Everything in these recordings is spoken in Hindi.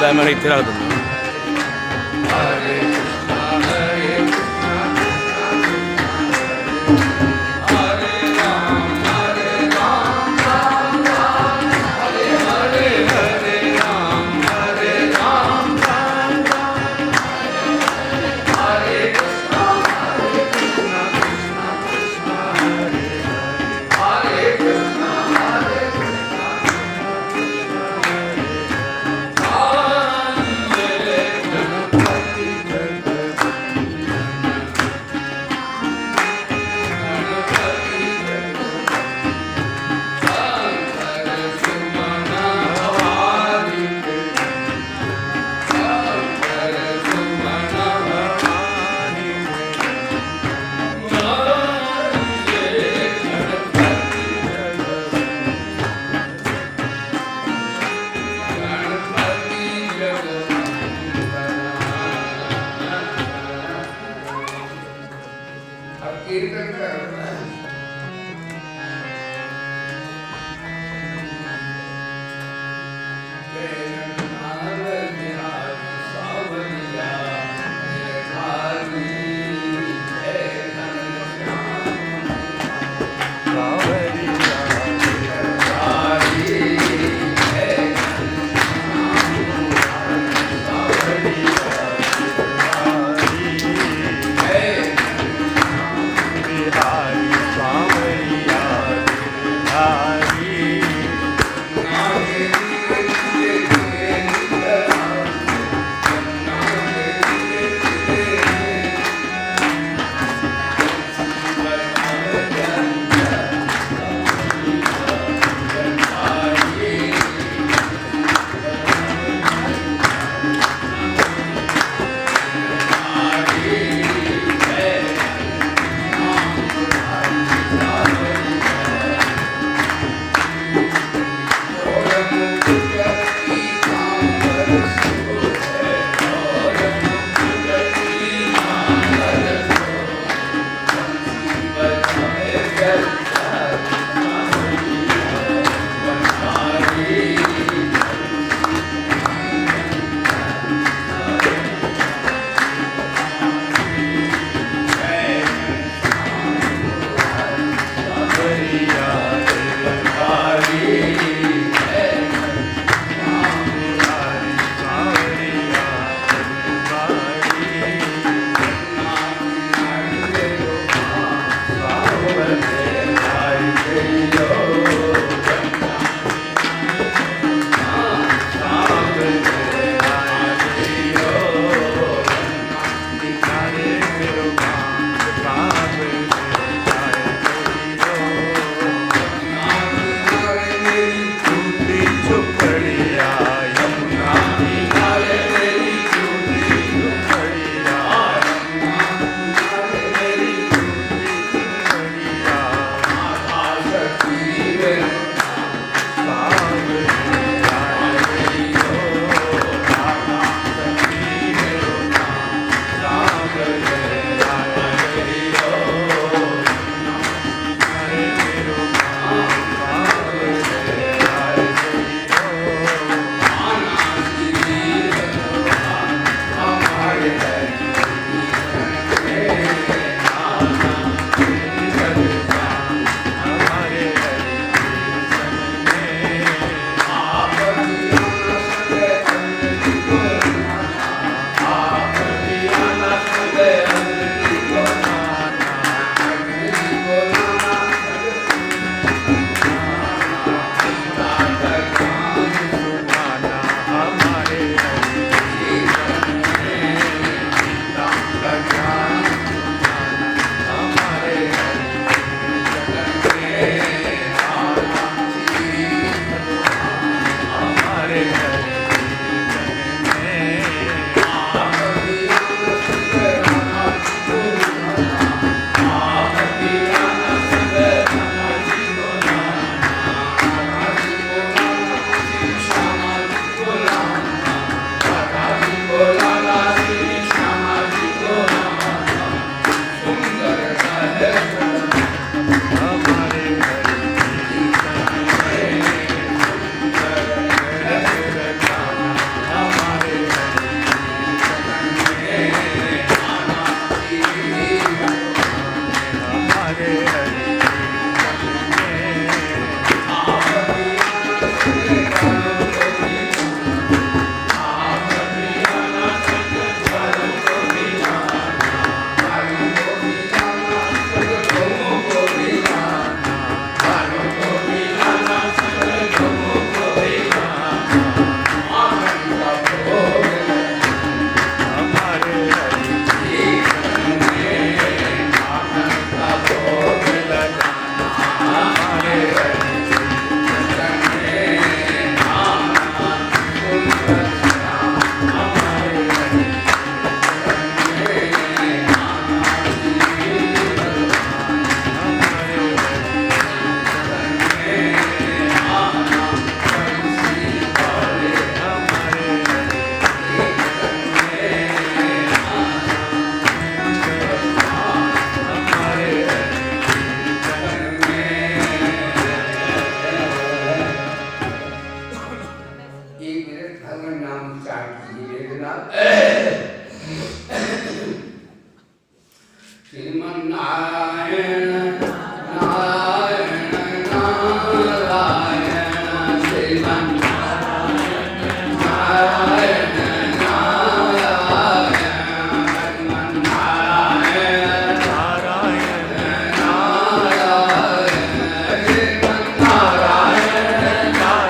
ਹੈ, ਮੈਂ ਇੱਥੇ ਰੱਖ ਦਿੰਦਾ। Hari श्रीमन्नारायण नारायण नारायण श्रीमन्नारायण नारायण नारायण श्रीमन्नारायण नारायण नारायण श्रीमन्नारायण नारायण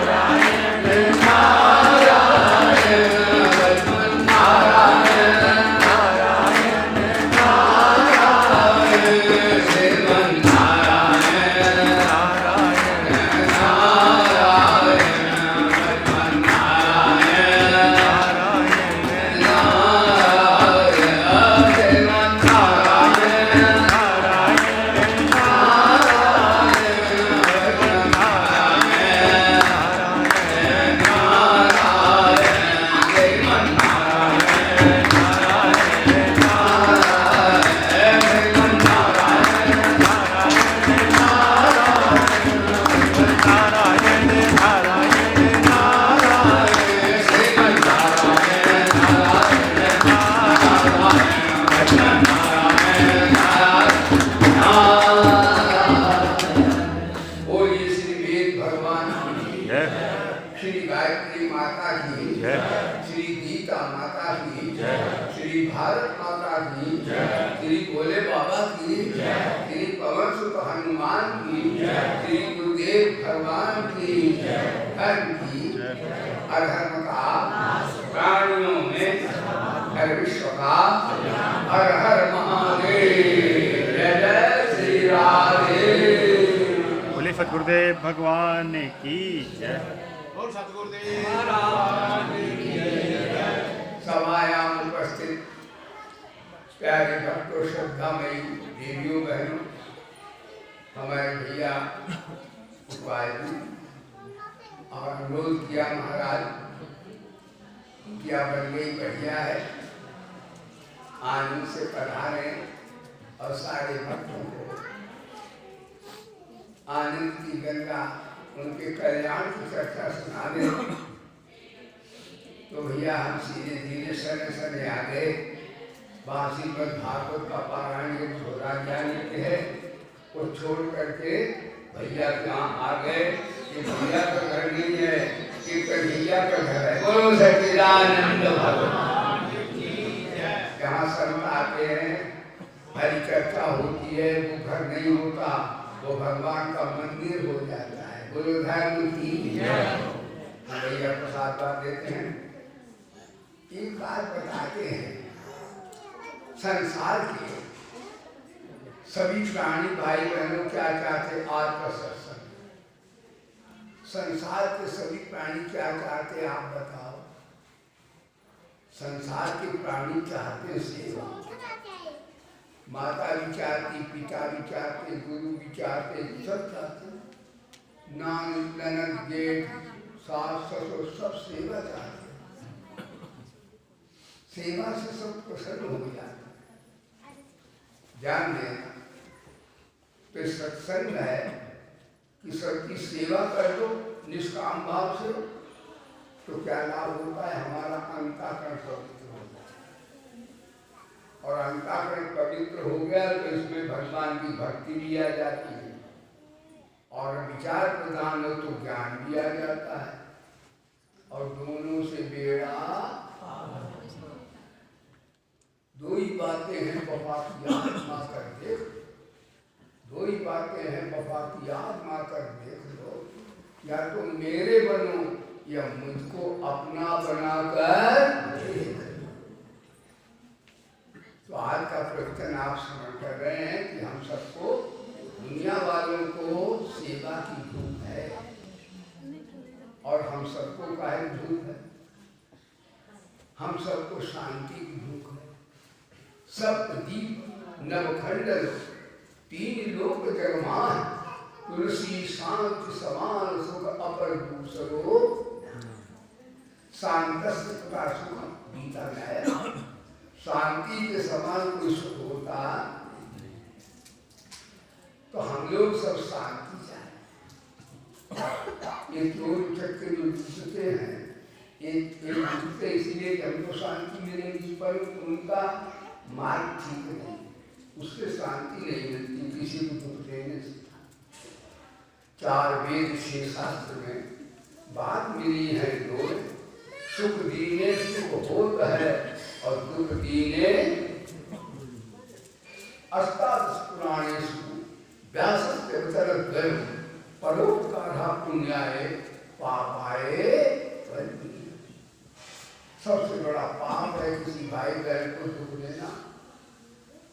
सतगुरुदेव भगवान की जय। और सतगुरुदेव महाराज की जय। सभायाम उपस्थित प्यारे भक्तों, श्रद्धामयी देवियों बहनों, हमारे भैया उपाध्याय और अनुरोध किया महाराज क्या बन गई बढ़िया है, आनंद से पधारे और सारे भक्तों को आनंद की गंगा उनके कल्याण की चर्चा सुना दे। तो भैया हम सीधे धीरे सने सने आ गए। बांसी पर भागवत का पारायण ये छोड़ा जाने के है, वो छोड़ करके भैया कहाँ आ गए। ये भैया का घर नहीं है, ये कन्हैया का घर है। बोलो सच्चिदानंद भगवान की जय। जहाँ संत आते हैं, हरी चर्चा होती है, वो घर नहीं होता, वो भगवान का मंदिर हो जाता है। बोलो धर्म की जय। भैया प्रसाद बात देते हैं। एक बात बताते हैं, संसार के सभी प्राणी भाई बहनों क्या चाहते? आज का सत्संग। संसार के सभी प्राणी क्या चाहते? आप बताओ। संसार के प्राणी चाहते सेवा। माता भी चाहती, पिता भी चाहते, गुरु भी चाहते, सब चाहते। नान ननद जेठ सास ससुर सब सेवा चाहते। सेवा से सब प्रसन्न हो जाते। ध्यान देना, तो सत्संग है कि सबकी सेवा कर दो निष्काम भाव से, तो क्या लाभ होता है? हमारा अंतःकरण पवित्र होता है, और अंतःकरण पवित्र हो गया तो इसमें भगवान की भक्ति भी आ जाती है, और विचार प्रधान हो तो ज्ञान भी आ जाता है, और दोनों से बेड़ा। दो ही बातें हैं बाबा की याद माँ कर देख, दो ही बातें हैं बाबा की याद माँ कर देख लो। या तो मेरे बनो या मुझको अपना बनाकर देख लो। तो आज का प्रवचन आप स्मरण कर रहे हैं कि हम सबको, दुनिया वालों को सेवा की भूख है, और हम सबको काहे भूख है? हम सबको शांति की भूख है। सप्तदीप नवखंडन तीन लोक जगमान, तुलसी शांति समान सुख अपर दूसरो, शांतस्य तथा सुख गीता में है। शांति के समान कोई सुख होता, तो हम लोग सब शांति चाहे। ये चोर चक्के जो दूसरे हैं, एक दूसरे इसलिए कि हमको शांति मिलेगी, पर उनका मार्ग ठीक नहीं, उसके शांति नहीं मिलती किसी को दुख देने से। 4 वेद 6 शास्त्र में बात मिली है दो, सुख दीने सुख होत है और दुख दीने अष्टादश पुराणेषु व्यासस्य वचनद्वयम् परोपकारः पुण्याय पापाय वन्ति। सबसे बड़ा पाप है किसी भाई बहन को दुख देना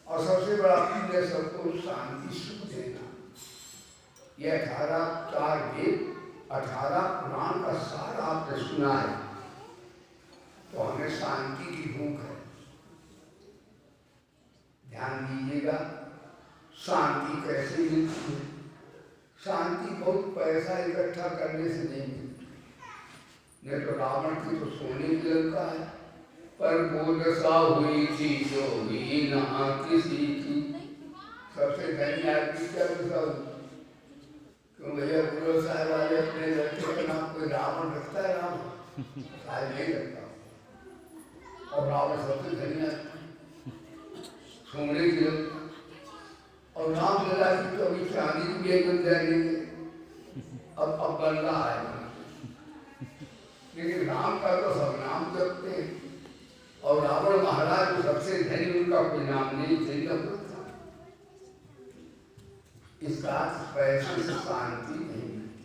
और सबसे बड़ा पुण्य सबको शांति सुख देना। यह 4 वेद 18 पुराण का सार आपने सुना है, तो हमें शांति की भूख है। ध्यान दीजिएगा, शांति कैसे मिलती है? शांति बहुत पैसा इकट्ठा करने से नहीं मिलती। नहीं तो रावण की तो सोने की लंका है, पर बोधसा हुई थी जो हुई न किसी की। सबसे धनी आदमी क्या सब क्यों भैया गुरु साहब वाले अपने लड़के का नाम कोई रावण रखता है? राम शायद नहीं रखता। और रावण सबसे धनी आदमी सोने की लंका। और राम लला की तो अभी चांदी की भी बन जाएंगे, अब बन रहा है। लेकिन राम का तो सब नाम जपते हैं और रावण महाराज जो सबसे धनी उनका कोई नाम नहीं चाहिए। इसका पैसे से शांति नहीं मिलती,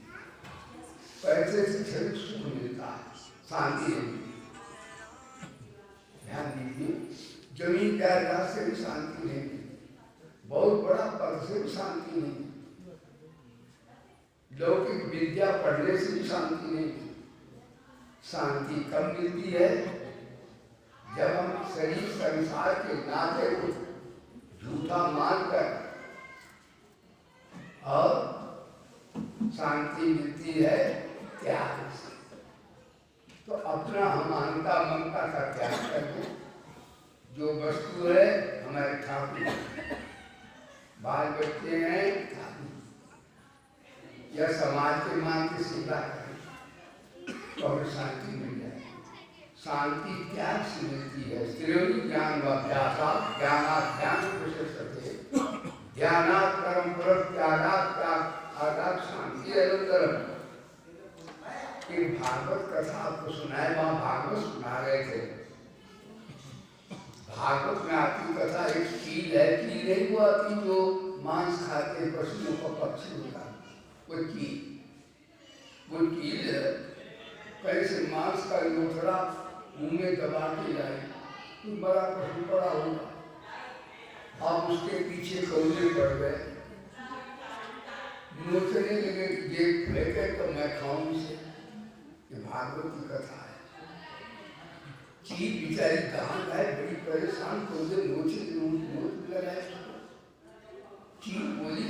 पैसे से शरीर सुख मिलता है, शांति नहीं मिलती। ध्यान दीजिए, जमीन जायदाद से भी शांति नहीं मिलती, बहुत बड़ा पद से भी शांति नहीं मिलती, लौकिक विद्या पढ़ने से भी शांति नहीं मिलती। शांति कब मिलती है? जब हम शरीर संसार के नाते को झूठा मानकर, और शांति मिलती है त्याग से। तो अपना अहंता ममता का त्याग करके जो वस्तु है हमारे ठाकुर, बाल बच्चे हैं या समाज के मान की सेवा करें तो हमें शांति मिल जाए। शांति त्याग से मिलती है। श्रेयोगी ज्ञान व अभ्यासात् ज्ञानात् ज्ञान प्रशस्यते, ज्ञानात् कर्म फल त्यागात् त्याग आगात् शांति अनंतरम। एक भागवत कथा आपको सुनाए, वहाँ भागवत सुना रहे थे। भागवत में आती कथा एक चील है, चील नहीं वो आती जो मांस खाते पशुओं का पक्षी होता, वो चील कहीं से मांस का लोथड़ा मुंह में दबा के लाए, तो बड़ा पशु बड़ा होगा। आप उसके पीछे कौले पड़ गए, नोचने लगे कि ये फेंके तो मैं खाऊं इसे। ये भागवत की कथा है। चील बेचारी कहाँ गए, बड़ी परेशान, कौले नोच लगाए। चील बोली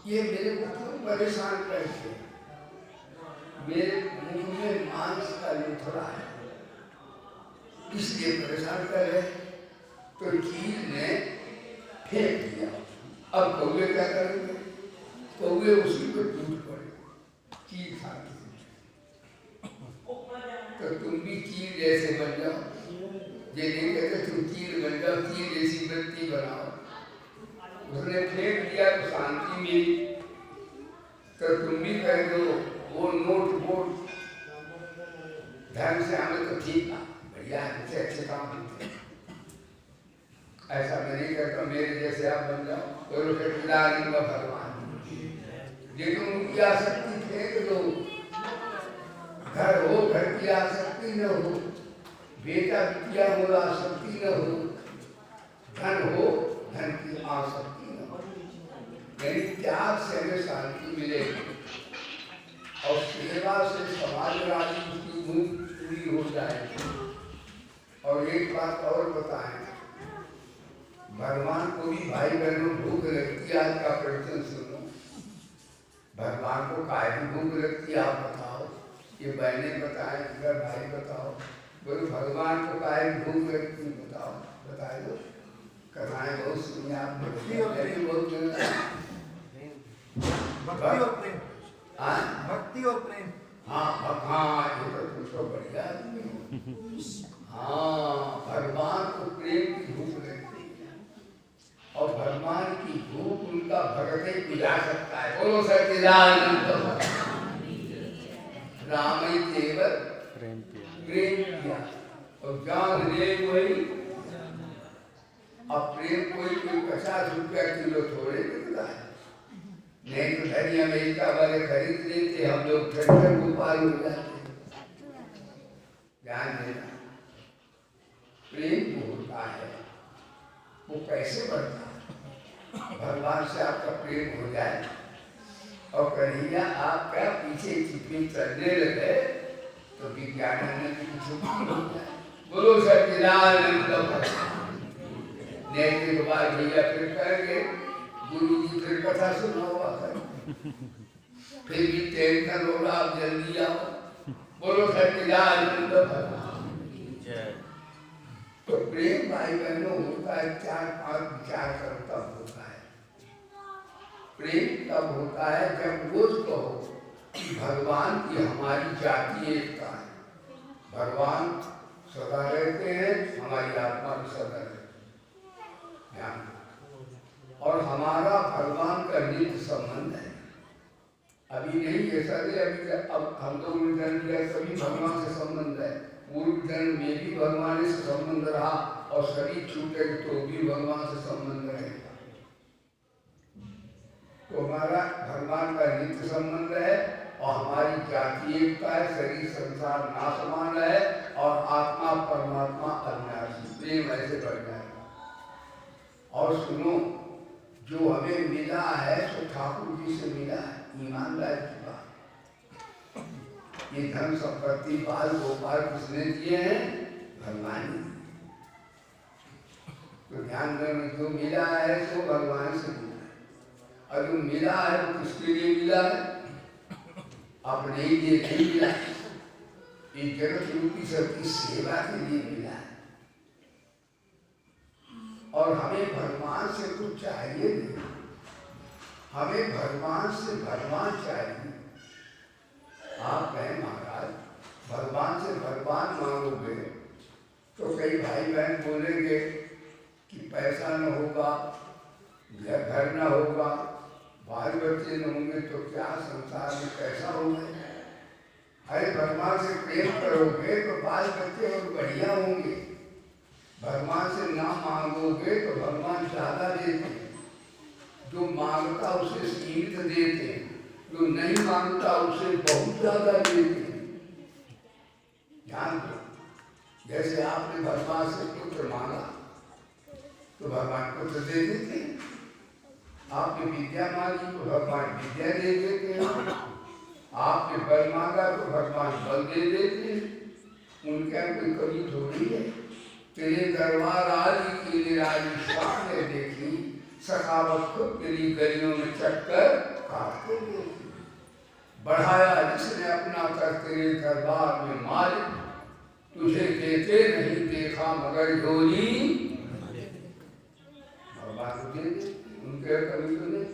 ये मेरे को क्यों परेशान करते हैं? मेरे मुंह में मांस का लोथड़ा है, इसलिए परेशान कर रहे। तो चील ने फेंक दिया। अब कौवे क्या करेंगे? कौवे उसी को टूट पड़े, चील खाते। तो तुम भी चील जैसे बन जाओ। ये नहीं कहते तुम चील बन जाओ, चील जैसी वृत्ति बनाओ। उसने फेंक दिया तो शांति मिली, तो तुम भी कह दो वो नोट वोट धर्म से हमें तो ठीक है, बढ़िया है, मुझे अच्छे काम करते हैं। ऐसा मैं नहीं कहता मेरे जैसे आप बन जाओ, कोई ठेकेदार भगवान। लेकिन उनकी आसक्ति फेंक दो। घर हो घर की आसक्ति न हो, बेटा बिटिया हो आसक्ति न हो, धन हो धन की आसक्ति न हो। यानी त्याग से हमें शांति मिलेगी और सेवा से समाज राजी उसकी भूख पूरी हो जाएगी। और एक बात और बताएं, भगवान को भी भाई बहनों भूख लगती है। आज का प्रवचन सुनो, भगवान को काय की भूख लगती है आप बताओ, ये बहनें बताएं, अगर भाई बताओ, बोलो भगवान को काय की भूख लगती है बताओ, बताए दो। कथाएं बहुत सुनिए आप, भक्ति और प्रेम बहुत भक्ति और प्रेम। हाँ ये तो पूछो बढ़िया आदमी हो। हाँ, भगवान को प्रेम की भूख लगती है और भगवान की भूख उनका भगत ही बुझा सकता है। बोलो सच्चिदानंद राम ही केवल प्रेम किया। प्रेम किया और ज्ञान दे वही। अब प्रेम कोई 50 रुपया किलो थोड़े बिकता है, नहीं तो धनी अमेरिका वाले खरीद लेते, हम लोग ठंडर गोपाल हो जाते। ध्यान देना, प्रेम होता है वो कैसे बढ़ता है? भगवान से आपका प्रेम हो जाए और कन्हैया आपका पीछे छिपे चलने लगे तो विज्ञानानंद की छुट्टी हो जाए। बोलो सच्चिदानंद। देखने के बाद भैया फिर कहेंगे गुरु जी फिर कथा सुना हुआ है, फिर भी टेंशन हो रहा, आप जल्दी आओ। बोलो सच्चिदानंद भगवान। तो प्रेम भाई बहनों होता है 4-5 विचार कर तब होता है। प्रेम तब होता है जब रोज कहो कि भगवान की हमारी जाति एकता है, भगवान सदा रहते हैं, हमारी आत्मा भी सदा रहती है, और हमारा भगवान का नित्य संबंध है। अभी नहीं ऐसा नहीं, अभी अब हम लोग ने जन्म लिया सभी भगवान से संबंध है। पूर्व जन्म में भी भगवान से संबंध रहा और शरीर छूटे तो भी भगवान से संबंध रहेगा। तो हमारा भगवान का नित्य संबंध है और हमारी जाति एकता है, शरीर संसार नासमान है और आत्मा परमात्मा अविनाशी। प्रेम ऐसे बढ़ जाएगा। और सुनो, जो हमें मिला है सो ठाकुर जी से मिला है, ईमानदार की बात। ये धन संपत्ति बाल गोपाल किसने दिए हैं? भगवान ने। तो ध्यान देना, जो मिला है सो भगवान से मिला है, और जो मिला है वो किसके लिए मिला है? अपने ही लिए नहीं मिला, ये जगत रूपी सबकी सेवा के लिए मिला है। और हमें भगवान से कुछ चाहिए नहीं, हमें भगवान से भगवान चाहिए। आप कहें महाराज भगवान से भगवान मांगोगे तो कई भाई बहन बोलेंगे कि पैसा न होगा, घर न होगा, बाल बच्चे न होंगे तो क्या संसार में कैसा होगा? अरे भगवान से प्रेम करोगे तो बाल बच्चे और बढ़िया होंगे। भगवान से ना मांगोगे तो भगवान ज्यादा देते, जो मांगता उसे सीमित देते, जो नहीं मांगता उसे बहुत ज्यादा देते। ध्यान दो, जैसे आपने भगवान से पुत्र मांगा तो भगवान पुत्र दे देते, आपने विद्या मांगी तो भगवान विद्या दे देते, आपने बल मांगा तो भगवान बल दे देते। उनके कोई कमी थोड़ी है। तेरे दरबार आदि की निराली शान ने देखी, सखावत खुद तेरी गलियों में चक्कर काटते देखी। बढ़ाया जिसने अपना कर तेरे दरबार में मालिक, तुझे देते नहीं देखा मगर डोली। भगवान को दे दे, उनके कभी तो नहीं,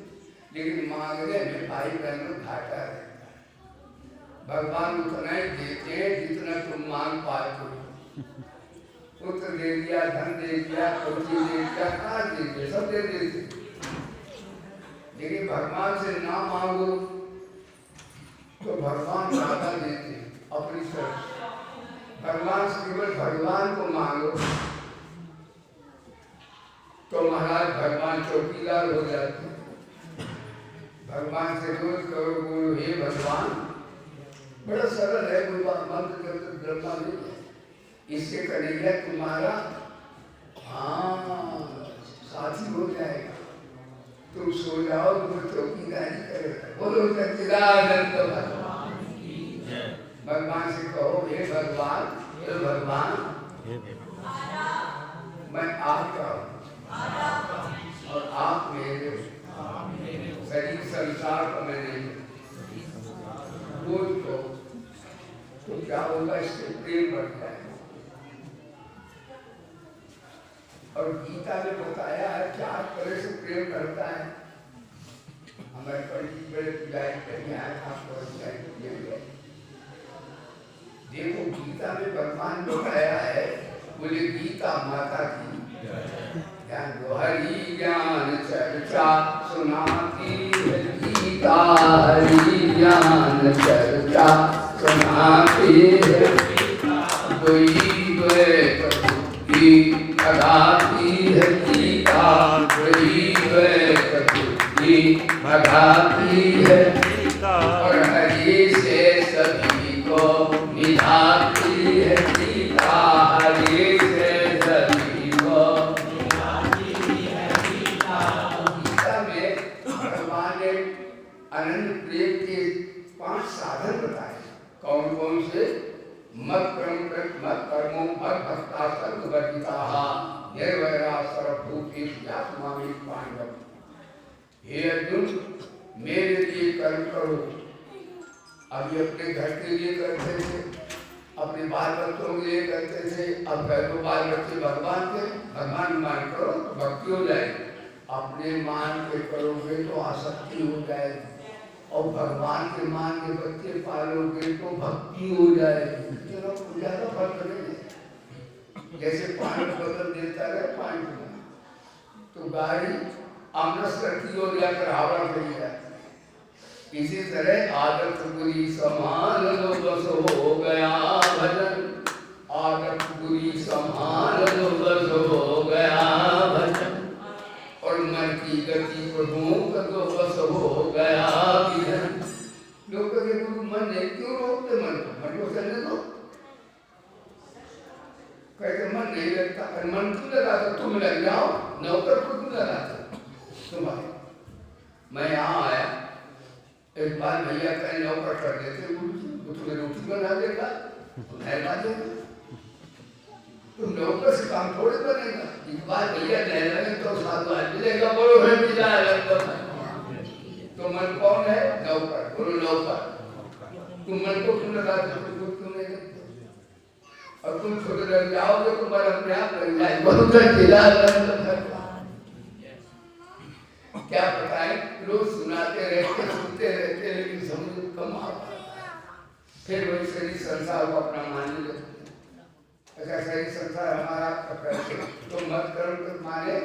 लेकिन मांगने में भाई बहनों घाटा रहता है। भगवान उतना ही देते हैं जितना तुम मांग पाते हो। पुत्र दे दिया, धन दे दिया, कोठी दे दिया, कहा दे दिया, सब दे देते। लेकिन भगवान से ना मांगो तो भगवान ज्यादा देते अपनी तरफ से। भगवान से केवल भगवान को मांगो तो महाराज भगवान चौकीदार हो जाते। भगवान से रोज करो बोलो हे भगवान, बड़ा सरल है, कोई बात मंत्र करते ब्रह्मा नहीं है। इससे करेगा तुम्हारा साथी हो जाएगा, तुम सो जाओ तो चौकीदारी करेगा। बोलो सच्चिदानंद भगवान। भगवान से कहो हे भगवान, हे भगवान मैं आपका हूँ और आप मेरे हो, शरीर संसार का मैं नहीं। रोज कहो तो क्या होगा? इससे प्रेम बढ़ जाएगा। और गीता में बताया है 4 तरह से प्रेम करता है। हमारे पंडित बड़े पुजारी करके आए, आपको देखो गीता में भगवान बताया है, बोले गीता माता की ध्यान दो। हरि ज्ञान चरित चर्चा सुनाती है गीता हरि ज्ञान चर्चा सुनाती है कोई द्वैत बुद्धि भगाती है गीता कोई द्वैत बुद्धि भगाती है और हरि से सभी को मिलाती है गीता हरि से सभी को मिलाती है गीता। गीता में भगवान ने अनंत प्रेम के 5 साधन बताए। कौन कौन से? मत कर्मो मत भक्ता सर्ववर्जिताः निर्वैराः सर्वभूतेषु यात्मामि पांडव। हे अर्जुन, मेरे लिए कर्म करो। अभी अपने घर के लिए करते थे, अपने बाल बच्चों के लिए करते थे, अब कह दो बाल बच्चे भगवान के, भगवान मान करो तो भक्ति हो जाएगी। अपने मान के करोगे तो आसक्ति हो जाएगी, और भगवान के मान के बच्चे पालोगे तो भक्ति हो जाएगी। चलो ज्यादा फर्क नहीं। जैसे पानी बदल देता है पानी तो गाड़ी अमृतसर की ओर जाकर हावड़ा चली जाती। इसी तरह आदत बुरी समान लो बस हो गया भजन, आदत बुरी समान लो बस हो गया भजन, और मन की गति प्रभुओं का तो बस हो गया विधन। लोग कहते गुरु मन नहीं क्यों रोकते? मन को चलने दो। कहते मन नहीं लगता, अरे मन क्यों लगाता? तुम लग जाओ, नौकर को क्यों लगाता? तुम्हारे मैं यहाँ आया, एक बार भैया कहीं नौकर कर देते गुरु जी, वो तुम्हें रोटी बना देगा, नहला देगा। तुम नौकर से काम थोड़े बनेगा। एक बार भैया नहलाएंगे तो साधु आज मिलेगा, बोलो है मिला तो मन कौन है? नौकर। बोलो नौकर। तुम मन को क्यों लगाते हो? क्यों नहीं लगते? और तुम छोटे लग जाओगे तो मन अपने आप लग जाए। बहुत क्या बताए, लोग सुनाते रहते सुनते रहते लेकिन समझ कम आता। फिर वही शरीर संसार को अपना मानने लगते। ऐसा शरीर संसार हमारा तो मत कर्म माने।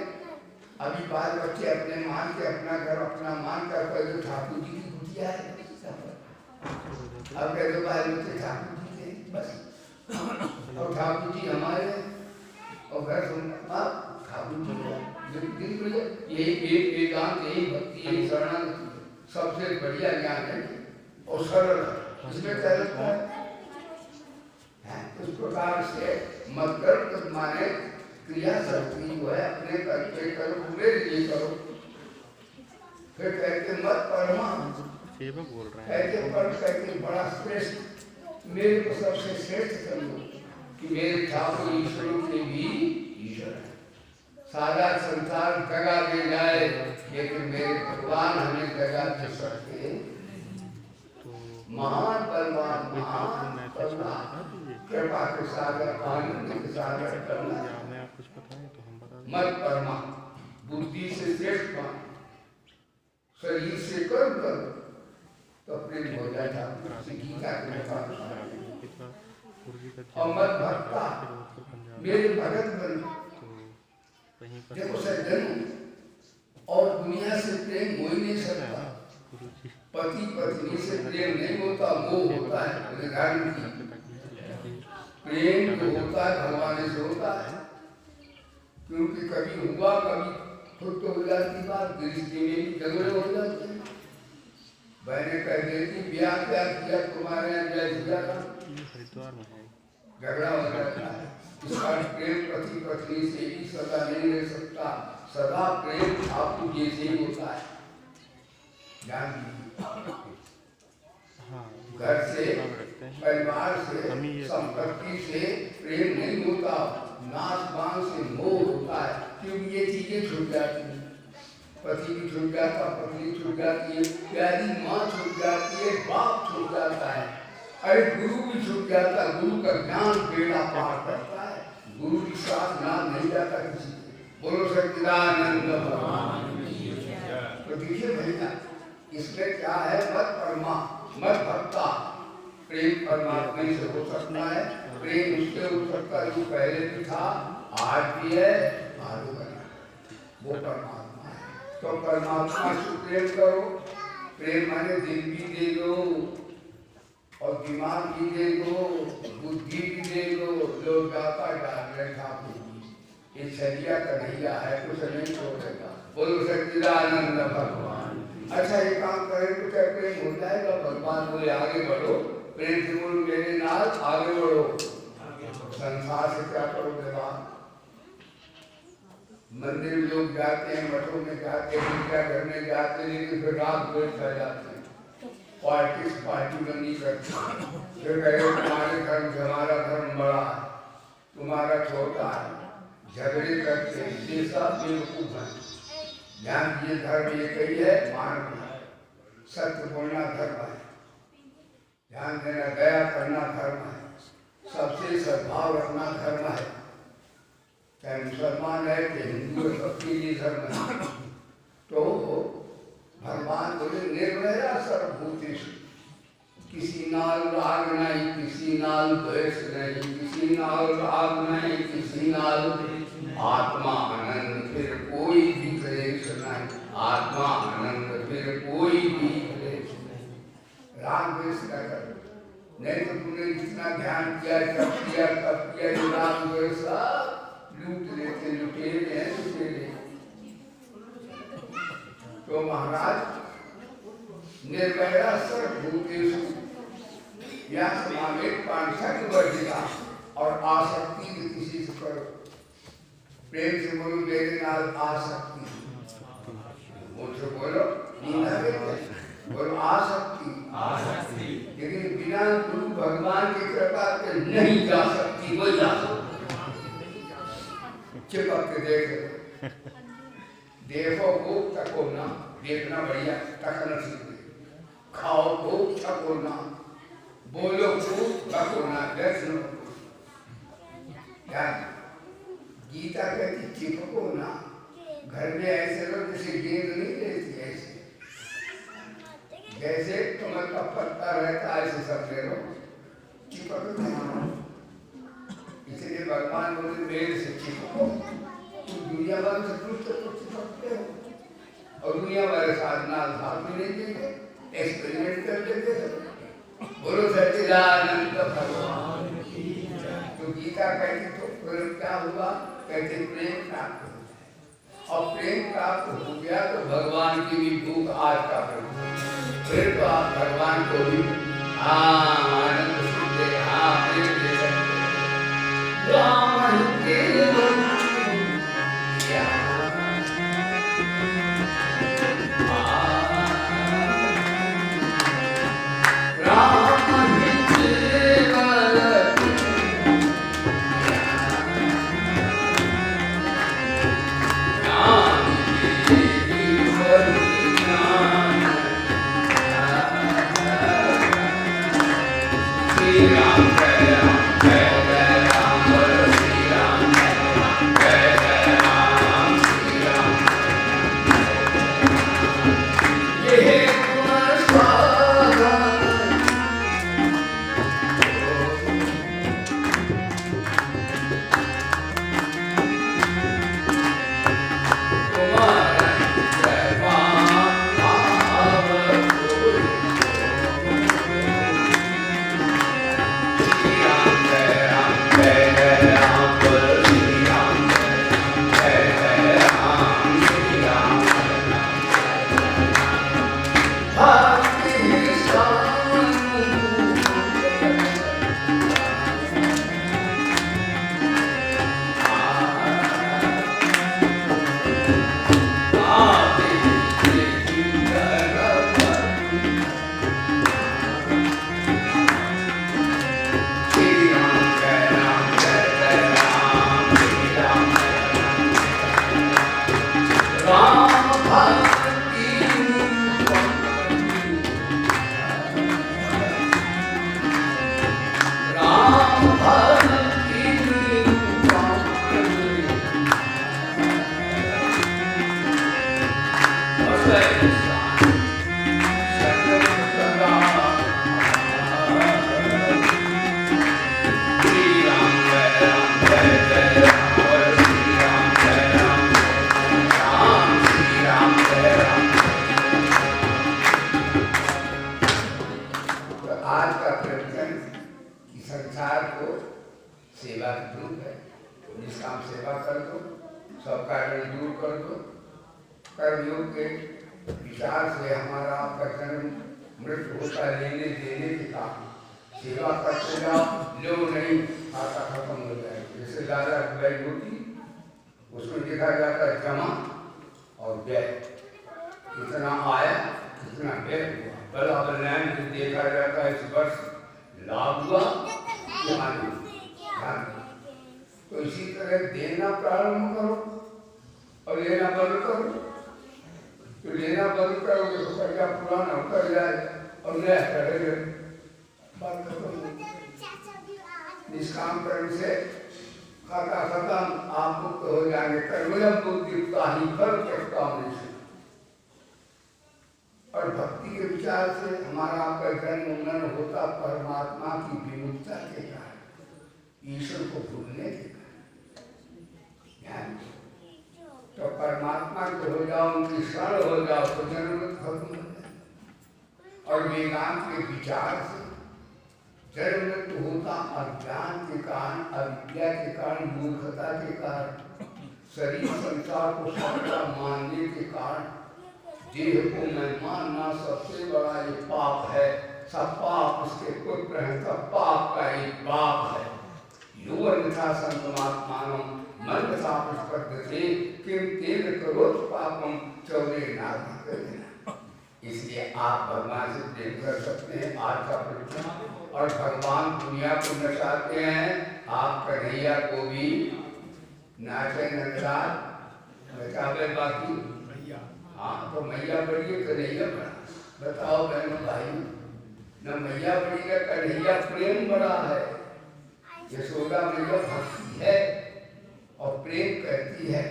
अभी बाल बच्चे अपने मान के अपना घर अपना मान कर पहले ठाकुर जी की कुटिया है। अब कह दो बाल बच्चे ठाकुर जी थे बस, और ठाकुर जी हमारे और घर सुनना ठाकुर जी यही एक वेदांत, यही भक्ति, यही शरणागति सबसे बढ़िया ज्ञान है और सरल है। इसमें क्या लगता है? इस प्रकार से मत कर्म माने क्रिया शक्ति जो है अपने करके करो, मेरे लिए करो। फिर कहते मत परमा, कहते पर कहते बड़ा श्रेष्ठ, मेरे को सबसे श्रेष्ठ समझो कि मेरे ठाकुर ईश्वरों के भी ईश्वर है। सारा संसार जगा दे जाए लेकिन मेरे भगवान हमें जगा दे सकते। महान परमात्मा कृपा के सागर आनंद के सागर करना मत परमा, बुद्धि से श्रेष्ठ मान, शरीर से कर्म करो तो प्रेम हो जाएगा। और मत भक्ता, मेरे भगत बन। देखो सज्जन, और दुनिया से प्रेम हो ही नहीं सकता। पति पत्नी से प्रेम नहीं होता, मोह होता है। प्रेम जो होता है भगवान से होता है, क्योंकि कभी हुआ कभी खुद तो हो जाती बात, दृष्टि में भी झगड़े हो जाते हैं। बहने कह देती ब्याह क्या किया तुम्हारे यहाँ झगड़ा हो जाता है। इसका प्रेम पति पत्नी से भी सदा नहीं रह सकता, सदा प्रेम ठाकुर जैसे ही होता है। घर से, परिवार से, संपत्ति से प्रेम नहीं होता, नाच गान से मोह होता है, क्योंकि ये चीजें छूट जाती हैं। पति भी छूट जाता, पत्नी छूट जाती है, प्यारी माँ छूट जाती है, बाप छूट जाता है, अरे गुरु भी छूट जाता। गुरु का ज्ञान बेड़ा पार करता है, गुरु के साथ ज्ञान नहीं जाता किसी को। बोलो सच्चिदानंद भगवान। तो देखिए भैया, इसमें क्या है? मत परमा, मत भक्ता। प्रेम परमात्मा से हो सकता है, प्रेम उससे हो सकता है जो पहले भी था, आज भी है, आगे बढ़ेगा। वो परमात्मा है। तो परमात्मा से प्रेम करो। प्रेम माने दिल भी दे दो और दिमाग भी दे दो, बुद्धि भी दे दो। लोग गाता डाल रखा ये शरिया कन्हैया है, कुछ नहीं छोड़ेगा। बोलो सच्चिदानंद भगवान। अच्छा ये काम करें तो क्या प्रेम हो जाएगा? भगवान बोले आगे बढ़ो, प्रेम से बोलो मेरे नाल आगे बढ़ो। संसार से क्या करोगे बात? मंदिर में लोग जाते हैं, मठों में जाते हैं, गिरजाघर में जाते हैं, लेकिन फिर रात भर खा जाते हैं, पार्टी बंदी करते हैं। फिर कहे तुम्हारे धर्म से हमारा धर्म बड़ा है, तुम्हारा छोटा है, झगड़े करते हैं। ये सब बेवकूफ है। ध्यान दिए, धर्म ये कही है, मानव है, सत्य बोलना धर्म है, ध्यान देना, दया करना धर्म है, सबसे सद्भाव रखना धर्म है। चाहे मुसलमान है कि हिंदू है, सबके लिए धर्म है। तो भगवान बोले निर्भया सर्वभूतेषु, किसी नाल राग नहीं, किसी नाल द्वेष नहीं, किसी नाल राग नहीं, किसी नाल आत्मा आनंद, फिर कोई भी क्लेश नहीं। आत्मा आनंद, फिर कोई भी क्लेश नहीं। राग द्वेष न करो, नहीं तो तुमने जितना ध्यान किया, तब किया, ये राग द्वेष लूट लेते, लुटेरे हैं लुटेरे। तो महाराज निर्भया सर्वभूतेषु या समावेश पांचक वर्जिता, और आसक्ति भी किसी से करो। प्रेम से बोलो मेरे नाल आसक्ति, मुझसे बोलो नींदा बोलो आसक्ति। लेकिन बिना गुरु भगवान की कृपा के नहीं जा सकती, वो जा सकती। चिपक के देख, देखो को तको ना, देखना बढ़िया, तकना सीखो। खाओ को तको ना, बोलो को तको ना, दर्शन क्या गीता कहती चिपको ना। घर में ऐसे लोग जैसे गेंद नहीं लेती, ऐसे जैसे कमल का पत्ता रहता है, ऐसे सब ले लो, चिपक नहीं। इसलिए भगवान बोले मेरे से चिपको। तुम दुनिया भर से कुछ तो चिपकते हो, और दुनिया भर साधना साथ में नहीं देंगे, एक्सपेरिमेंट कर देते हो। बोलो सच्चिदानंद भगवान। तो गीता कहती तो फिर क्या हुआ? कहते प्रेम प्राप्त हो जाए, और प्रेम प्राप्त हो गया तो भगवान की भी भूख आज का फिर तो आप भगवान को भी आनंद सुनते, हाँ प्रेम दे सकते। राम केवल सेवा कर दो, सबका ऋण दूर कर दो। कर्मयोग के विचार से हमारा आपका जन्म मृत्यु होता लेने देने के काम सेवा करते जाओ, लो नहीं खाता खत्म हो जाए। जैसे ज्यादा व्यय होती उसमें देखा जाता है जमा और व्यय, इतना आया इतना व्यय हुआ, बराबर लाइन में देखा जाता है इस वर्ष लाभ हुआ या हानि। तो इसी तरह देना प्रारंभ करो और लेना बंद करो। तो लेना बंद करोगे तो कर्जा पुराना उतर जाए और नया करेंगे। निष्काम कर्म से खाता खत्म, आप मुक्त हो जाएंगे। कर्मजम बुद्धियुक्ता ही फल त्यक्ता मनुष्य। और भक्ति के विचार से हमारा आपका जन्म उन्नयन होता परमात्मा की विमुक्ता के कारण, ईश्वर को भूलने के कारण। तो परमात्मा के हो जाओ, उनकी शरण हो जाओ तो जन्म खत्म हो जाए। और वेदांत के विचार से जन्म मृत्यु होता अज्ञान के कारण, अविद्या के कारण, मूर्खता के कारण, शरीर संसार को सच्चा मानने के कारण, देह को मैं मानना सबसे बड़ा ये पाप है। सब पाप उसके पुत्र हैं, सब पाप का एक बाप है। यो अन्यथा संतमात्मानो मन था पुष्पद्यते किम तेन करोत पापम चौरे नाम कर देना। इसलिए आप भगवान से प्रेम कर सकते हैं आज का प्रश्न। और भगवान दुनिया को नचाते हैं, आप कन्हैया को भी नाचे नचावे बाकी। हाँ, तो मैया बड़ी है कन्हैया बड़ा। बताओ बहनों भाई, न मैया बड़ी है कन्हैया प्रेम बड़ा है। यशोदा मैया भक्ति है और प्रेम करती है।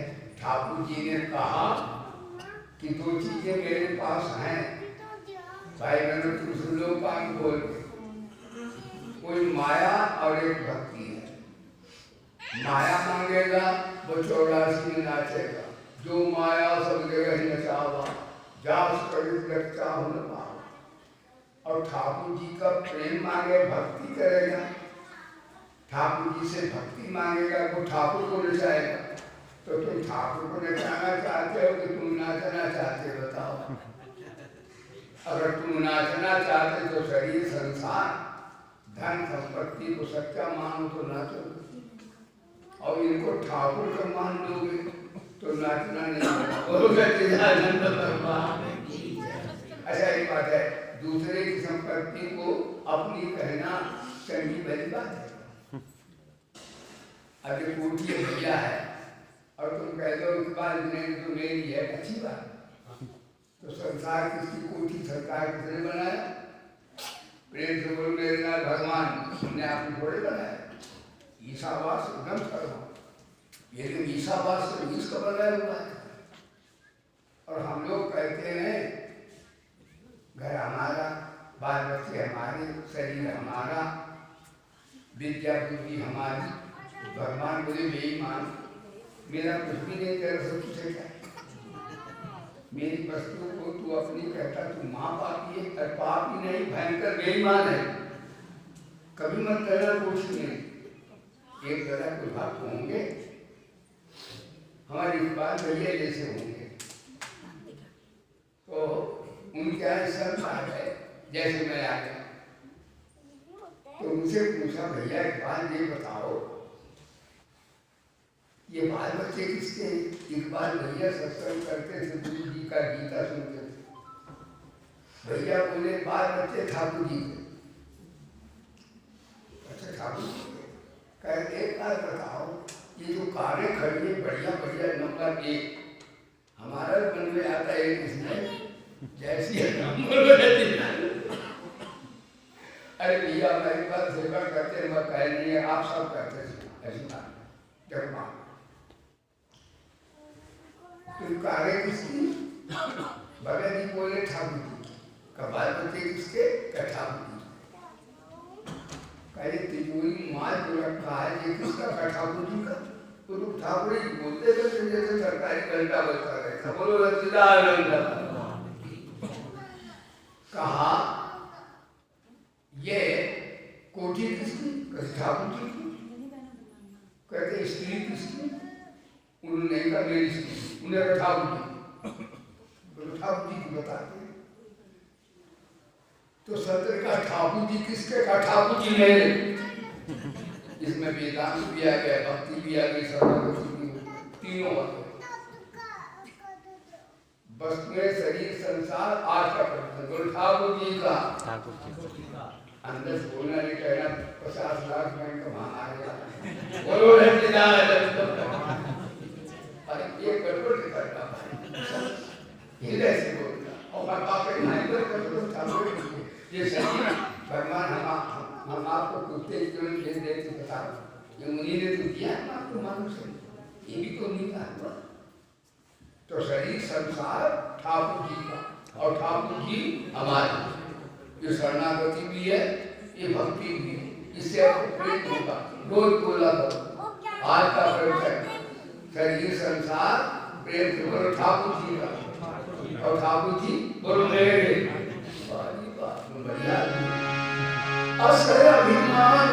ठाकुर जी ने कहा कि दो चीजें मेरे पास हैं, भाई बहनों तुम सुन लो कान खोल के। कोई माया और एक भक्ति है। माया मांगेगा वो 84 में नाचेगा, जो माया सब जगह ही नचावा, जास करित लगता हो न पाओ। और ठाकुर जी का प्रेम मांगे भक्ति करेगा, ठाकुर जी से भक्ति मांगेगा वो ठाकुर को नचाएगा। तो तुम ठाकुर को नचाना चाहते हो कि तुम नाचना चाहते हो बताओ। अगर तुम नाचना चाहते तो शरीर संसार धन संपत्ति को सच्चा मानो तो नाचो, और इनको ठाकुर का मान लोगे तो नाचना नहीं। अच्छा एक बात है, दूसरे की संपत्ति को अपनी कहना चंगी बड़ी बात है। अगर कोठी भैया है और तुम कह दो इकबाल नहीं तो मेरी है, अच्छी बात। तो संसार किसकी कोठी, सरकार किसने बनाया? प्रेम से बोलो मेरे नाथ भगवान ने आपने थोड़े बनाया। ईसावास एकदम सर्व, लेकिन ईसावास से ईश का बनाया हुआ है। और हम लोग कहते हैं घर हमारा, बाल बच्चे हमारे, शरीर हमारा, विद्या बुद्धि हमारी। भगवान बोले बेईमान, मेरा कुछ भी नहीं, तेरा सब कुछ है क्या? मेरी वस्तु को तू अपनी कहता, तू माँ पापी है, और पापी नहीं भयंकर बेईमान है। कभी मत कहना कुछ नहीं। एक जगह कोई भक्त होंगे हमारी बात भैया जैसे होंगे, तो उनके यहाँ संसार है जैसे मैं आ गया, तो उनसे पूछा भैया इकबाल ये बताओ ये बाल बच्चे किसके? इकबाल भैया सत्संग करते थे, गुरु जी का गीता सुनते थे। भैया बोले बाल बच्चे ठाकुर जी के। अच्छा ठाकुर जी के, कह एक बात बताओ, ये जो कारें खड़ी है बढ़िया बढ़िया नंबर 1, हमारा मन में आता है इसमें जैसी अरे भैया मेरी बात सेवा करते मैं कह नहीं है, आप सब करते थे ऐसी बात। जब माँ तुम कारे किसकी? भगत जी बोले ठाकुर जी। कबाल बच्चे किसके? ठाकुर जी। कहे तिजोरी माल जो रखा है ये किसका? ठाकुर जी का। तो ठाकुर जी बोलते थे जैसे सरकारी घंटा बजता रहता। बोलो कहा ये कोठी किसकी? ठाकुर जी की। कहते स्त्री किसकी? उन्होंने नहीं कहा मेरी स्त्री, उन्हें ठाकुर जी की बताते हैं। तो संत ने कहा ठाकुर जी किसके? कहा ठाकुर जी मेरे। इसमें वेदांत भी आ गया, भक्ति भी आ गई, शरणागति भी, तीनों आ गए। बस में शरीर संसार आज का प्रश्न ठाकुर जी का। अंदर से बोलना नहीं, कहना 50 लाख बैंक कमा आ गया, बोलो अरे ये गड़बड़ करता भाई, ये ऐसे बोलता और बाप के नहीं तो ठाकुर ये शरीर भगवान हम आपको कुत्ते क्यों नहीं दे देते बता रहे, ये मुनि ने तो दिया है आपको मनुष्य, ये भी तो नहीं था। तो शरीर संसार ठाकुर जी का और ठाकुर जी हमारे, ये शरणागति भी है, ये भक्ति भी है, इससे आपको प्रेम होगा। रोज बोला करो, आज का प्रवचन शरीर संसार प्रेम से बोलो ठाकुर जी का और ठाकुर जी बोलो मेरे। बढ़िया असर अभिमान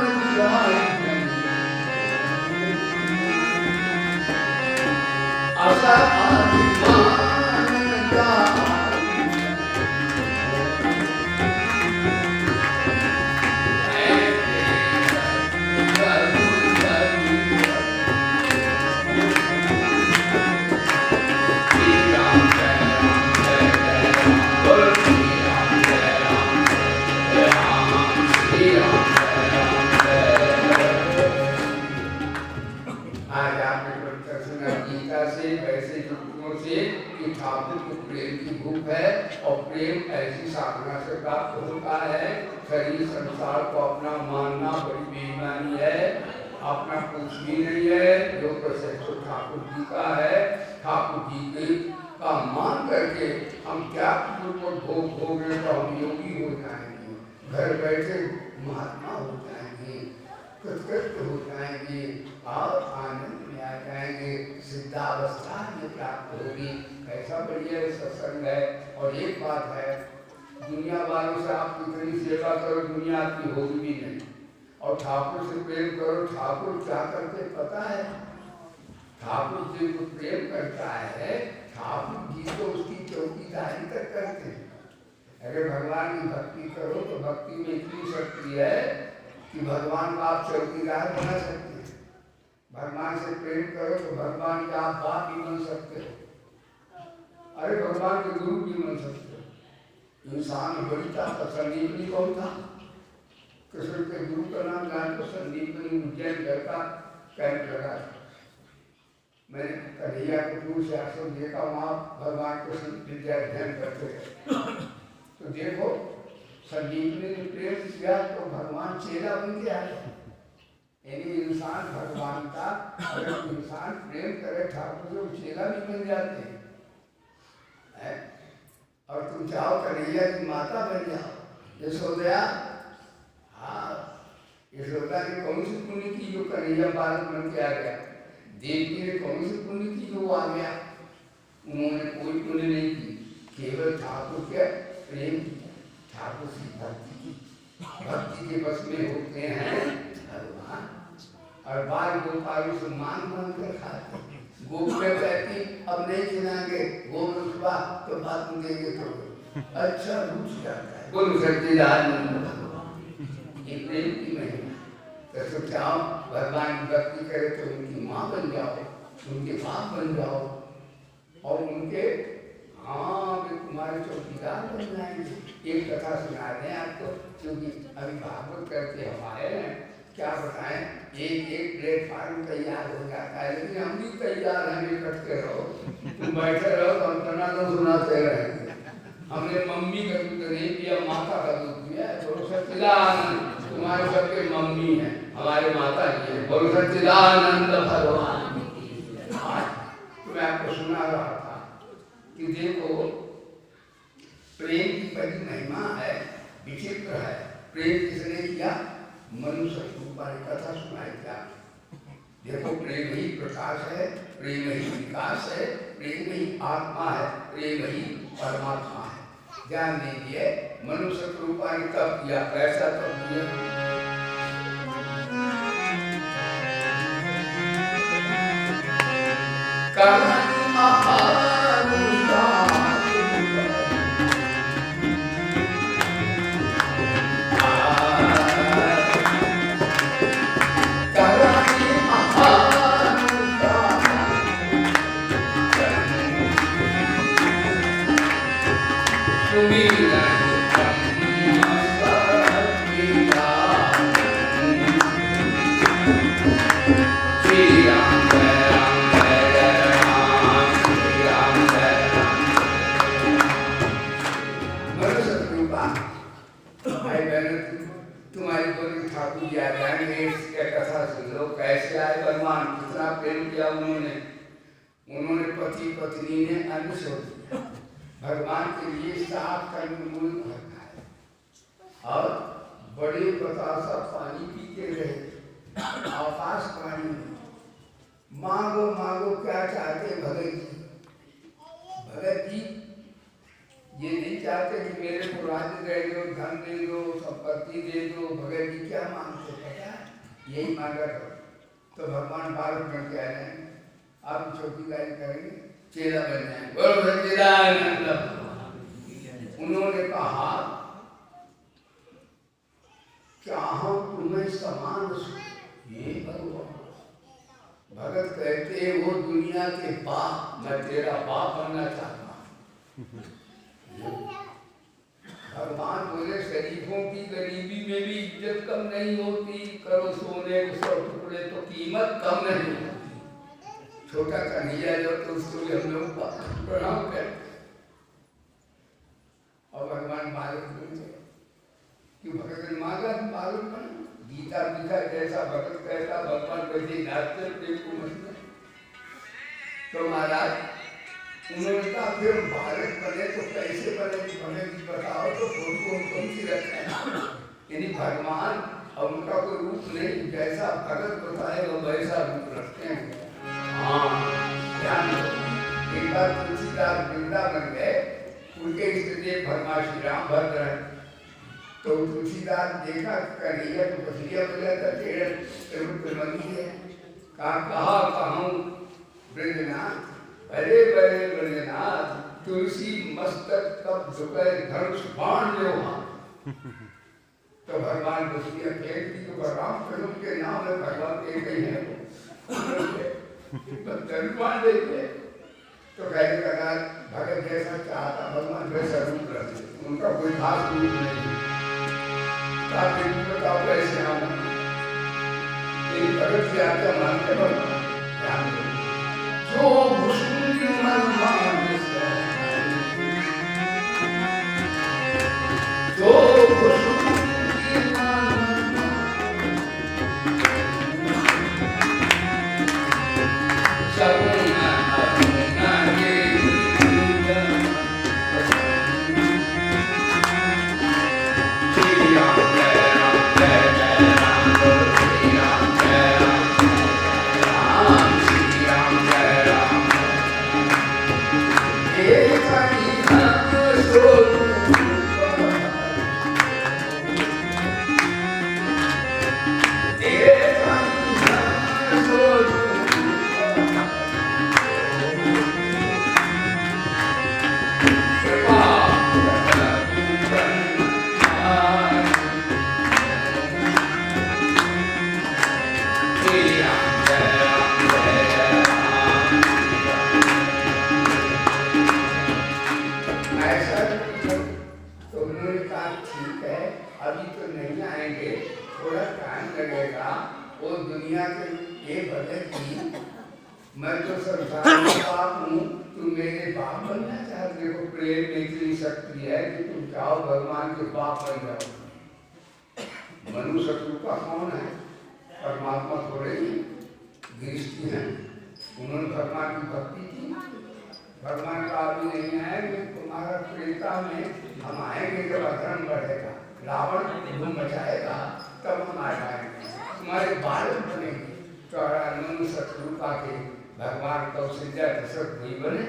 असर अभिमान ठाकुर को प्रेम की भूख है और प्रेम ऐसी साधना से प्राप्त होता है। शरीर संसार को अपना मानना बड़ी बेईमानी है, अपना कुछ भी नहीं है, जो प्रशस्त ठाकुर जी का है। ठाकुर जी के का मान करके हम क्या भोग भोगे तो हम योगी हो जाएंगे, घर बैठे महात्मा हो जाएंगे, कृतकृत हो जाएंगे और आनंद में आ जाएंगे, सिद्धावस्था में प्राप्त होगी। ऐसा बढ़िया सत्संग है। और एक बात है, दुनिया वालों से आप कितनी सेवा करो दुनिया आपकी होगी भी नहीं, और ठाकुर से प्रेम करो। ठाकुर क्या करते पता है? ठाकुर जी को प्रेम करता है, ठाकुर जी तो उसकी चौकीदारी तक करते हैं। अगर भगवान की भक्ति करो तो भक्ति में इतनी शक्ति है कि भगवान का आप चौकीदार बना सकते हैं। भगवान से प्रेम करो तो भगवान का आप बाप भी बन सकते हो, अरे भगवान के गुरु भी बन सकते हो। इंसान बड़ी था, संदीपनी कौन था? कृष्ण के गुरु का नाम जान तो संदीपनी उज्जैन घर का कैंप लगा। मैंने कन्हैया के गुरु से आश्रम देखा, वहाँ भगवान कृष्ण विद्या अध्ययन करते थे। तो देखो संदीपनी ने प्रेम किया तो भगवान चेला बन के आए। यानी इंसान भगवान का अगर इंसान प्रेम करे ठाकुर से, वो चेला भी बन जाते हैं। और तुम चाहो कन्हैया की माता बन जाओ, यशोदा। हाँ, यशोदा ने कौन सी पुण्य की जो कन्हैया बालक बन के आ गया? देवकी ने कौन सी पुण्य की जो आ गया? उन्होंने कोई पुण्य नहीं की, केवल ठाकुर के प्रेम, ठाकुर की भक्ति की। भक्ति के बस में होते हैं भगवान। और बाल गोपालों से मांग मांग कर खाते। गोपियाँ कहती अब नहीं खिलाएंगे, गोमुखबा तो बात में देंगे तो अच्छा रुच जाता है। बोलो सच्चिदानंद भगवान, ये प्रेम की महिमा। तो सोचाओ भगवान की भक्ति करे तो उनकी माँ बन जाओ, उनके बाप बन जाओ, और उनके हाँ तुम्हारे चौकीदार बन जाएंगे। एक कथा सुना दें आपको, क्योंकि अभी भागवत करके हम आए हैं। क्या बताएं, एक एक प्लेटफार्म तैयार हो जाता है, लेकिन हम भी तैयार हैं, इकट्ठे रहो, तुम बैठे रहो तो हम तना तो सुनाते रहेंगे। हमने मम्मी का दूध नहीं पिया, माता का दूध पिया। बोलो सच्चिदानंद, तुम्हारे सबके मम्मी है, हमारे माता जी है। बोलो सच्चिदानंद भगवान। तो मैं आपको सुना रहा था कि देखो प्रेम की बड़ी महिमा है, विचित्र है। प्रेम किसने किया? मनुष्य रूपा ने कथा सुनाई क्या? देखो प्रेम ही प्रकाश है, प्रेम ही विकास है, प्रेम ही आत्मा है, प्रेम ही परमात्मा है। ध्यान दीजिए, मनुष्य रूपा ने तब किया, कैसा तब किया? तुम्हारी बोली ठाकुर जी आ जाएंगे, इसका कथा सुन लो कैसे आए भगवान, कितना प्रेम किया उन्होंने पति पत्नी ने अन्न छोड़ दिया भगवान के लिए, साफ कंदमूल भरना है और बड़े बतासा पानी पीते रहे, आकाश पानी मांगो मांगो क्या चाहते भगत जी। भगत जी ये नहीं चाहते कि मेरे को राज्य दे दो, धन दे दो, संपत्ति दे दो। भगत जी क्या मांगते पता है, यही मांगा करो तो भगवान बालक बन के आ जाएंगे, आप चौकीदारी करेंगे, चेला बन जाएंगे। बोलो सच्चिदानंद। उन्होंने कहा चाहो तुम्हें समान ये भगवान। भगत कहते वो दुनिया के बाप, मैं तेरा बाप बनना चाहता हूँ। भगवान बोले शरीफों की गरीबी में भी इज्जत कम नहीं होती, करो सोने को 100 टुकड़े तो कीमत कम नहीं होती। छोटा कन्हैया जो तो उसको भी हम लोग प्रणाम करते और भगवान बालक बन गए। क्यों भगत ने मांगा बालक बन, गीता लिखा जैसा भगत कहता भगवान वैसे नाचते प्रेम को मत। तो महाराज उन्होंने कहा फिर बालक बने तो कैसे बने, भगत जी बताओ तो फोटो कौन सी रखे, यानी भगवान और उनका कोई रूप नहीं, जैसा भगत बताएगा वैसा रूप रखते हैं। हाँ ध्यान दो। एक बार तुलसीदास वृंदावन गए, उनके इष्टदेव भगवान श्री राम भद्र हैं, तो तुलसीदास देखा कन्हैया को बसरिया बजा कर रूप बनी है, कहा कहूँ वृंदनाथ, अरे बड़े ब्रजनाथ, तुलसी मस्तक कब झुके धनुष बाण जो। तो भगवान बसरिया फेंक दी, तो राम फिल्म के नाम है भगवान के कहीं है धनुष बाण देखे। तो कहने लगा भगत जैसा चाहता भगवान वैसा रूप रखते, उनका कोई खास रूप नहीं। बताओ कैसे आना, भगत की आज्ञा मानते भगवान ध्यान दो। जो भूषुंडी मनमान जो भूषुंडी मनमान सगुना अपना ये श्री राम जय राम जय जय राम, श्री राम जय राम श्री राम जय राम। एक ही नाम स्वरूप मैं तो संसार का बाप हूँ, तुम मेरे बाप बनना चाहते हो। प्रेम में इतनी शक्ति है कि तुम चाहो भगवान के बाप बन जाओ। मनुष्य का कौन है, परमात्मा थोड़े ही दृष्टि है। उन्होंने भगवान की भक्ति की, भगवान का अभी नहीं है कि तुम्हारा प्रेता में हम आएंगे जब अधर्म बढ़ेगा, रावण धूम मचाएगा, तब हम आ जाएंगे, तुम्हारे बालक बनेंगे। तो मनुष्य का के भगवान कौशल्या दशरथ नहीं बने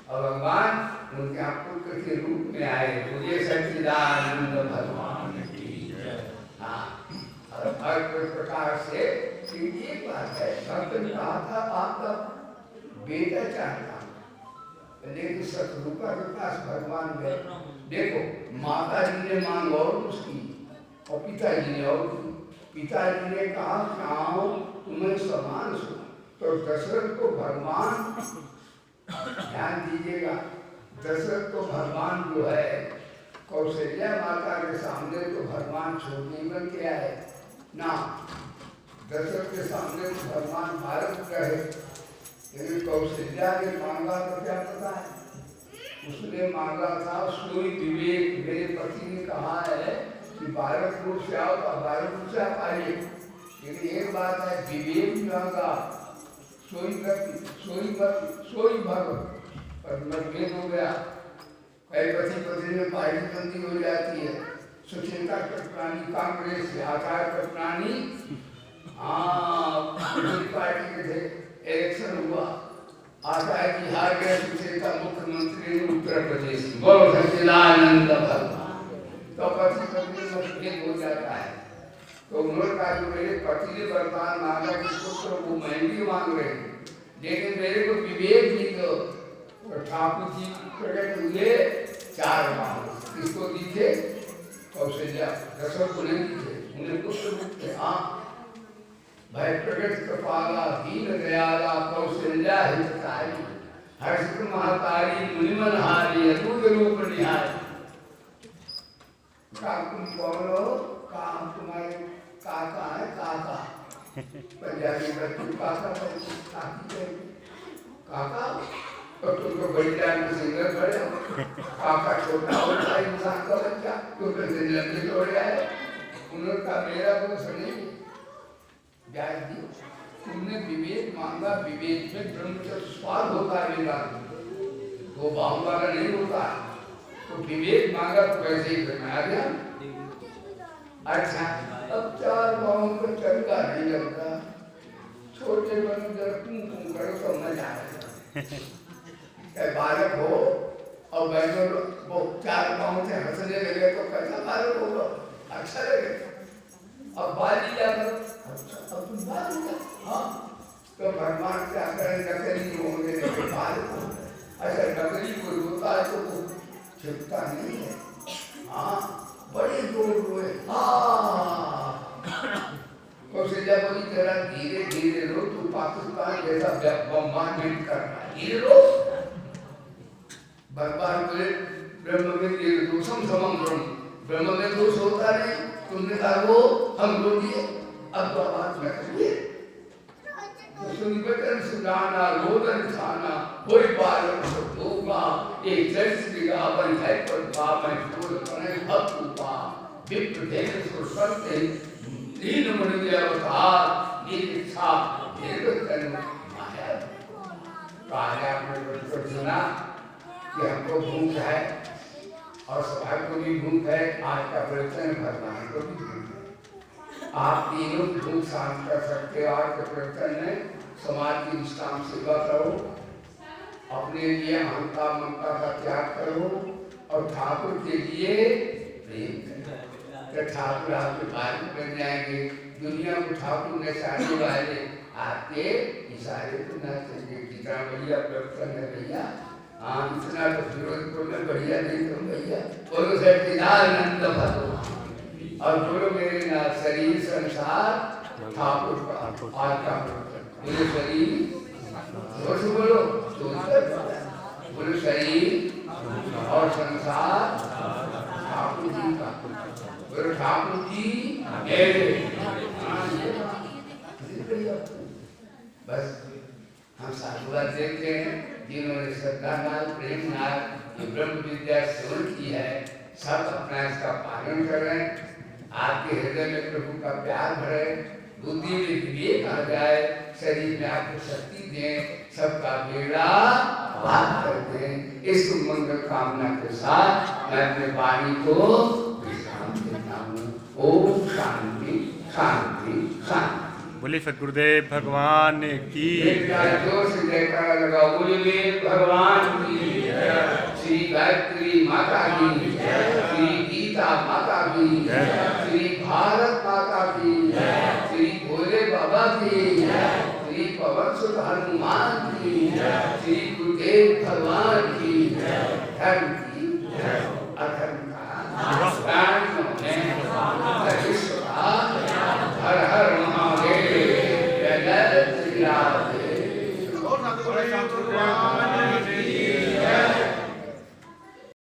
और भगवान उनके पुत्र के रूप में आए। मुझे सच्चिदानंद भगवान की जय। हाँ, और हर प्रकार से एक बात है, भक्त ने कहा था आपका बेटा चाहता हूँ, लेकिन शत्रुपा के पास भगवान गए। देखो माता जी ने मांग और उसकी और पिताजी ने और पिताजी ने कहा आओ तुम्हें समान सुना। तो दशरथ को भगवान, ध्यान दीजिएगा, दशरथ को भगवान जो है कौशल्या माता के सामने तो भगवान छोटे बन के आए ना, दशरथ के सामने तो भगवान भारत रहे। लेकिन कौशल्या ने मांगा तो क्या पता है, उसने मांगा था सोई विवेक। मेरे पति ने कहा है कि भारतपुर से आओ तो भारतपुर से आप आइए, लेकिन एक बात है विवेक मांगा, सोई गति सोई गति सोई भगवत, पर मतभेद हो गया। कई पति पत्नी में पार्टी बंदी हो जाती है। सुचेता कटनानी कांग्रेस से, आचार कटनानी पार्टी के थे, इलेक्शन हुआ, आचार्य जी हार गए, सुचेता मुख्यमंत्री उत्तर प्रदेश। बोलो सच्चिदानंद भगवान। तो पति पत्नी में मतभेद हो जाता है। तो उन्होंने कहा कि मेरे पति ने वरदान मांगा कि पुत्र को महंगी मांग रहे, लेकिन मेरे को विवेक भी दो। तो ठाकुर जी प्रकट हुए 4 मांग, किसको दी थे? कौशल्या, दशरथ को नहीं दी थे, उन्हें पुत्र रूप थे। हाँ, भय प्रकट कृपाला दीन दयाला कौशल्या हितकारी, हर्षित महाकारी मुनिमनहारी अद्भुत रूप निहारी। तुम कौन हो? काम तुम्हारे काका है, काका पंजाबी में तुम काका काका, और तुमको बड़ी टाइम में सिंगर खड़े हो। काका छोटा होता है इंसान का बच्चा, तुमने लंबी छोड़े आए। उन्होंने कहा मेरा को सुनिए, तुमने विवेक मांगा, विवेक में ब्रह्म स्वाद होता है, वेदांत वो बाहु वाला नहीं होता। तो विवेक मांगा तो कैसे ही करना आ गया। अच्छा, अब 4 बाहों को चंगा नहीं लगता, छोटे बनो जरा तुम करो तो मजा आएगा। बालक हो और बहनों वो 4 बाहों से हंसने लगे तो कैसा बालक होगा? अच्छा लगेगा। अब बाली जाकर अब तुम बाली जा, हाँ तो भगवान क्या करें, नकली होने लगे बालक। अच्छा, नकली को रोता है तो वो छिपता नहीं है। हाँ, बड़े जोर रोए। कौशल्या बोली जरा धीरे धीरे रो, तू पाकिस्तान जैसा बम्बार्डमेंट कर रहा है, धीरे रो। भगवान बोले ब्रह्म में दोषम समम ब्रह्म, ब्रह्म में दोष होता नहीं। तुमने कहा वो हम रो दिए, अब तो आवाज न करिए। सुनबटन सुनाना रोदन खाना कोई बालक होगा, एक जैस विगावन है पर बाबन फूल बने भक्तुपा विप्र देव सुरसते दीन मन अवतार निरीक्षा निर्वचन माया। कहा आपने सुना कि हमको भूख है और सभा को भी भूख है, आज का प्रवचन भगवान को भी भूख है। आप तीनों की भूख शांत कर सकते हो। आज के प्रवचन में समाज की निष्काम सेवा करो, अपने लिए अहंता ममता का त्याग करो और ठाकुर के लिए प्रेम करो। तो ठाकुर आपके भाई बन जाएंगे। दुनिया को ठाकुर ने चाहने वाले आपके इशारे को ना चाहिए। कितना बढ़िया प्रवचन है भैया। हाँ, इतना तो फिरोजपुर में बढ़िया नहीं तुम भैया। बोलो सच्चिदानंद भगवान और बोलो मेरे नाथ शरीर संसार ठाकुर का आज का बोलो शरीर जोर से बोलो, बोलो शरीर और संसार ठाकुर जी का। बोलो ठाकुर जी बस हम साधुवाद देखते हैं जिन्होंने श्रद्धा नाल प्रेम नाल ब्रह्म विद्या सेवन की है, सब अपना इसका पालन कर रहे हैं। आपके हृदय में प्रभु का प्यार भरे, बुद्धि में विवेक आ जाए, शरीर में आपको शक्ति दें, सबका बेड़ा पार कर दें। इस मंगल कामना के साथ मैं अपने वाणी को विश्राम देता हूँ। ओम शांति शांति शांति। बोले सद्गुरुदेव भगवान की जोर से जयकारा लगाओ। बोले भगवान की, श्री गायत्री माता की, श्री गीता माता की, श्री भारत माता की, श्री भोले बाबा की, श्री पवन सुत हनुमान की, श्री गुरुदेव भगवान की, धर्म की